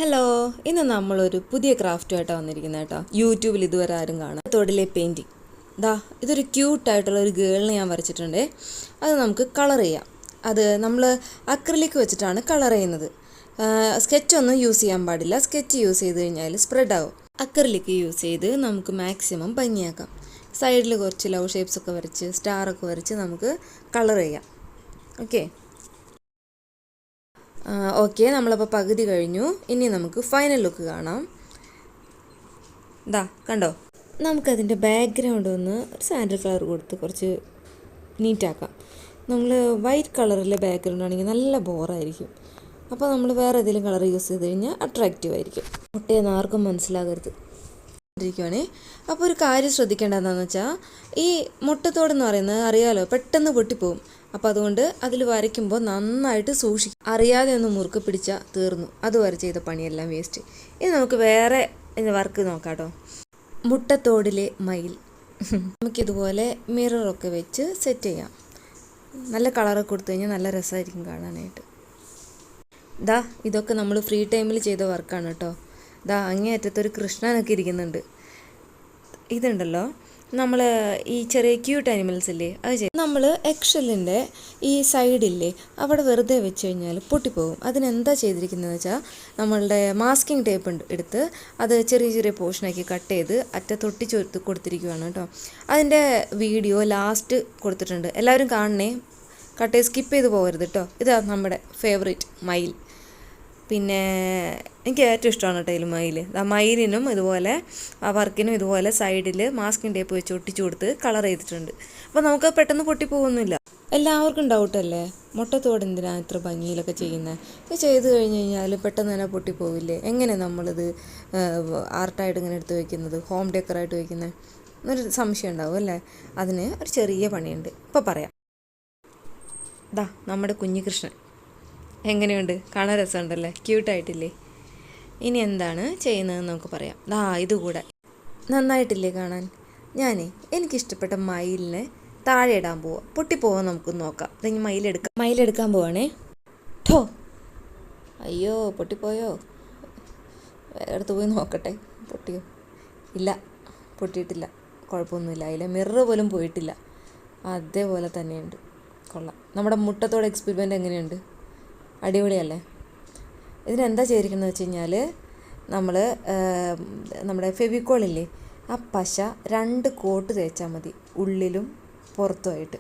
Hello, ഇന്ന് നമ്മളൊരു പുതിയ ക്രാഫ്റ്റുമായിട്ടാണ് വന്നിരിക്കുന്നത് കേട്ടോ. യൂട്യൂബിൽ ഇതുവരെ ആരും കാണാം. തൊടിലെ പെയിൻറ്റിങ്. ഇതൊരു ക്യൂട്ടായിട്ടുള്ള ഒരു ഗേളിനെ ഞാൻ വരച്ചിട്ടുണ്ട്. അത് നമുക്ക് കളർ ചെയ്യാം. അത് നമ്മൾ അക്രിലിക് വെച്ചിട്ടാണ് കളർ ചെയ്യുന്നത്. സ്കെച്ചൊന്നും യൂസ് ചെയ്യാൻ പാടില്ല. സ്കെച്ച് യൂസ് ചെയ്ത് കഴിഞ്ഞാൽ സ്പ്രെഡ് ആവും. അക്രിലിക് യൂസ് ചെയ്ത് നമുക്ക് മാക്സിമം ഭംഗിയാക്കാം. സൈഡിൽ കുറച്ച് ലവ് ഷേപ്സൊക്കെ വരച്ച് സ്റ്റാറൊക്കെ വരച്ച് നമുക്ക് കളർ ചെയ്യാം. ഓക്കെ, നമ്മളപ്പോൾ പകുതി കഴിഞ്ഞു. ഇനി നമുക്ക് ഫൈനൽ ലുക്ക് കാണാം. കണ്ടോ? നമുക്കതിൻ്റെ ബാക്ക്ഗ്രൗണ്ട് ഒന്ന് ഒരു സാൻഡൽ കളർ കൊടുത്ത് കുറച്ച് നീറ്റാക്കാം. നമ്മൾ വൈറ്റ് കളറിലെ ബാക്ക്ഗ്രൗണ്ട് ആണെങ്കിൽ നല്ല ബോറായിരിക്കും. അപ്പോൾ നമ്മൾ വേറെ ഏതെങ്കിലും കളർ യൂസ് ചെയ്ത് കഴിഞ്ഞാൽ അട്രാക്റ്റീവ് ആയിരിക്കും. മുട്ടയെന്ന് ആർക്കും മനസ്സിലാകരുത് ഇരിക്കുവാണേ. അപ്പോൾ ഒരു കാര്യം ശ്രദ്ധിക്കേണ്ടതെന്ന് വെച്ചാൽ, ഈ മുട്ടത്തോടെന്ന് പറയുന്നത് അറിയാലോ, പെട്ടെന്ന് പൊട്ടിപ്പോവും. അപ്പോൾ അതുകൊണ്ട് അതിൽ വരയ്ക്കുമ്പോൾ നന്നായിട്ട് സൂക്ഷിക്കും. അറിയാതെ ഒന്ന് മുറുക്ക് പിടിച്ചാൽ തീർന്നു, അതുവരെ ചെയ്ത പണിയെല്ലാം വേസ്റ്റ്. ഇനി നമുക്ക് വേറെ വർക്ക് നോക്കാം കേട്ടോ. മുട്ടത്തോടിലെ മയിൽ. നമുക്കിതുപോലെ മിററൊക്കെ വെച്ച് സെറ്റ് ചെയ്യാം. നല്ല കളറൊക്കെ കൊടുത്തു കഴിഞ്ഞാൽ നല്ല രസമായിരിക്കും കാണാനായിട്ട്. ഇതൊക്കെ നമ്മൾ ഫ്രീ ടൈമിൽ ചെയ്ത വർക്കാണ് കേട്ടോ. അങ്ങേയറ്റത്തൊരു കൃഷ്ണനൊക്കെ ഇരിക്കുന്നുണ്ട്. ഇതുണ്ടല്ലോ, നമ്മൾ ഈ ചെറിയ ക്യൂട്ട് ആനിമൽസ് ഇല്ലേ, അത് ചെയ്യും. നമ്മൾ എക്സലിൻ്റെ ഈ സൈഡില്ലേ, അവിടെ വെറുതെ വെച്ച് കഴിഞ്ഞാൽ പൊട്ടിപ്പോകും. അതിനെന്താ ചെയ്തിരിക്കുന്നതെന്ന് വെച്ചാൽ, നമ്മളുടെ മാസ്കിംഗ് ടേപ്പ് എടുത്ത് അത് ചെറിയ ചെറിയ പോർഷനാക്കി കട്ട് ചെയ്ത് അറ്റത്തൊട്ടിച്ച് കൊടുത്തിരിക്കുകയാണ് കേട്ടോ. അതിൻ്റെ വീഡിയോ ലാസ്റ്റ് കൊടുത്തിട്ടുണ്ട്, എല്ലാവരും കാണണേ. കട്ട് ചെയ്ത് സ്കിപ്പ് ചെയ്ത് പോകരുത് കേട്ടോ. ഇതാണ് നമ്മുടെ ഫേവറേറ്റ് മയിൽ. പിന്നെ എനിക്ക് ഏറ്റവും ഇഷ്ടമാണ് കേട്ടോ ഇതിൽ മയിൽ. മയിലിനും ഇതുപോലെ ആ വർക്കിനും ഇതുപോലെ സൈഡിൽ മാസ്കിംഗ് ടേപ്പ് വെച്ച് ഒട്ടിച്ചു കൊടുത്ത് കളർ ചെയ്തിട്ടുണ്ട്. അപ്പോൾ നമുക്ക് പെട്ടെന്ന് പൊട്ടിപ്പോകുന്നില്ല. എല്ലാവർക്കും ഡൗട്ടല്ലേ, മുട്ടത്തോട് എന്തിനാണ് ഇത്ര ഭംഗിയിലൊക്കെ ചെയ്യുന്നത്? ഇത് ചെയ്ത് കഴിഞ്ഞ് കഴിഞ്ഞാൽ പെട്ടെന്ന് തന്നെ പൊട്ടിപ്പോവില്ലേ? എങ്ങനെ നമ്മളിത് ആർട്ടായിട്ട് ഇങ്ങനെ എടുത്ത് വയ്ക്കുന്നത്, ഹോം ഡെക്കറായിട്ട് വയ്ക്കുന്നത് എന്നൊരു സംശയം ഉണ്ടാവും അല്ലേ? അതിന് ഒരു ചെറിയ പണിയുണ്ട്, ഇപ്പോൾ പറയാം. നമ്മുടെ കുഞ്ഞികൃഷ്ണൻ എങ്ങനെയുണ്ട്? കാണാൻ രസമുണ്ടല്ലേ, ക്യൂട്ടായിട്ടില്ലേ? ഇനി എന്താണ് ചെയ്യുന്നതെന്ന് നമുക്ക് പറയാം. ഇതുകൂടെ നന്നായിട്ടില്ലേ കാണാൻ? എനിക്കിഷ്ടപ്പെട്ട മയിലിനെ താഴെ ഇടാൻ പോവാം. പൊട്ടിപ്പോവാൻ നമുക്ക് നോക്കാം. ഇതെങ്കിൽ മയിലെടുക്കാൻ പോവാണേ. അയ്യോ, പൊട്ടിപ്പോയോ? എടുത്ത് പോയി നോക്കട്ടെ. പൊട്ടിയോ? ഇല്ല, പൊട്ടിയിട്ടില്ല. കുഴപ്പമൊന്നുമില്ല. അതിലെ മിറർ പോലും പോയിട്ടില്ല. അതേപോലെ തന്നെയുണ്ട്. കൊള്ളാം. നമ്മുടെ മുട്ടത്തോടെ എക്സ്പെരിമെൻ്റ് എങ്ങനെയുണ്ട്? അടിപൊളിയല്ലേ? ഇതിനെന്താ ചെയ്തിരിക്കുന്നത് വെച്ച് കഴിഞ്ഞാൽ, നമ്മുടെ ഫെവിക്കോളില്ലേ, ആ പശ 2 കോട്ട് തേച്ചാൽ മതി, ഉള്ളിലും പുറത്തുമായിട്ട്.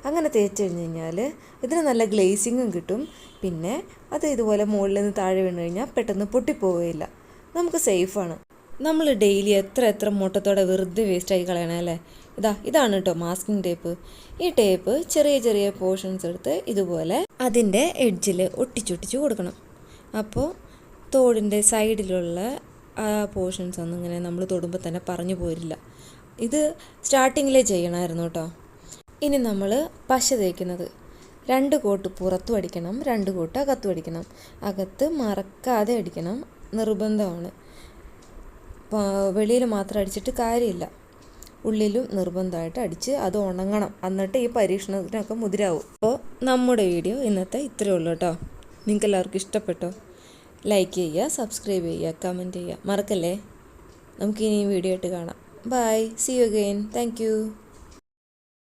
അങ്ങനെ തേച്ച് കഴിഞ്ഞ് കഴിഞ്ഞാൽ ഇതിന് നല്ല ഗ്ലേസിങ്ങും കിട്ടും. പിന്നെ അത് ഇതുപോലെ മുകളിൽ നിന്ന് താഴെ വീണ് കഴിഞ്ഞാൽ പെട്ടെന്ന് പൊട്ടിപ്പോവുകയില്ല. നമുക്ക് സേഫാണ്. നമ്മൾ ഡെയിലി എത്ര മുട്ടത്തോടെ വെറുതെ വേസ്റ്റാക്കി കളയണേ അല്ലേ? ഇതാണ് കേട്ടോ മാസ്കിംഗ് ടേപ്പ്. ഈ ടേപ്പ് ചെറിയ ചെറിയ പോർഷൻസ് എടുത്ത് ഇതുപോലെ അതിൻ്റെ എഡ്ജിൽ ഒട്ടിച്ചൊട്ടിച്ച് കൊടുക്കണം. അപ്പോൾ തോടിൻ്റെ സൈഡിലുള്ള ആ പോർഷൻസ് ഒന്നും ഇങ്ങനെ നമ്മൾ തൊടുമ്പോൾ തന്നെ പറഞ്ഞു പോരില്ല. ഇത് സ്റ്റാർട്ടിങ്ങിലേ ചെയ്യണമായിരുന്നു കേട്ടോ. ഇനി നമ്മൾ പശ തേക്കുന്നത് 2 കോട്ട് പുറത്തും അടിക്കണം, 2 കോട്ട് അകത്തും അടിക്കണം. അകത്ത് മറക്കാതെ അടിക്കണം, നിർബന്ധമാണ്. വെളിയിൽ മാത്രം അടിച്ചിട്ട് കാര്യമില്ല, ഉള്ളിലും നിർബന്ധമായിട്ട് അടിച്ച് അത് ഉണങ്ങണം. എന്നിട്ട് ഈ പരീക്ഷണത്തിനൊക്കെ മുതിരാവും. അപ്പോൾ നമ്മുടെ വീഡിയോ ഇന്നത്തെ ഇത്രയേ ഉള്ളൂ കേട്ടോ. നിങ്ങൾക്ക് എല്ലാവർക്കും ഇഷ്ടപ്പെട്ടോ? ലൈക്ക് ചെയ്യുക, സബ്സ്ക്രൈബ് ചെയ്യുക, കമൻറ്റ് ചെയ്യുക മറക്കല്ലേ. നമുക്കിനി വീഡിയോ ആയിട്ട് കാണാം. Bye, see you again. Thank U.